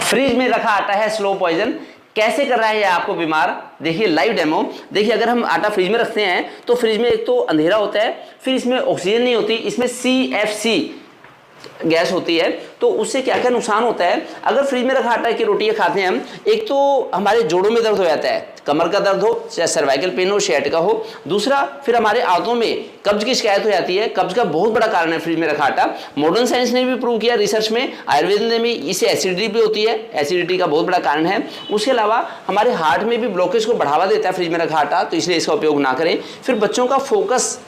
Fridge में रखा आटा है स्लो पॉइजन, कैसे कर रहा है ये आपको बीमार। देखिए लाइव डेमो। देखिए अगर हम आटा फ्रिज में रखते हैं तो फ्रिज में एक तो अंधेरा होता है, फिर इसमें ऑक्सीजन नहीं होती, इसमें CFC गैस होती है, तो उससे क्या क्या नुकसान होता है। अगर फ्रिज में रखा आटा की रोटियां खाते हैं हम, एक तो हमारे जोड़ों में दर्द हो जाता है, कमर का दर्द हो, चाहे सर्वाइकल पेन हो, सियाटिका हो। दूसरा फिर हमारे आंतों में कब्ज की शिकायत हो जाती है, कब्ज का बहुत बड़ा कारण है फ्रिज में रखा आटा। मॉडर्न साइंस ने भी प्रूव किया रिसर्च में, आयुर्वेद ने भी, इससे एसिडिटी भी होती है, एसिडिटी का बहुत बड़ा कारण है। उसके अलावा हमारे हार्ट में भी ब्लॉकेज को बढ़ावा देता है फ्रिज में रखा आटा, तो इसलिए इसका उपयोग ना करें। फिर बच्चों का फोकस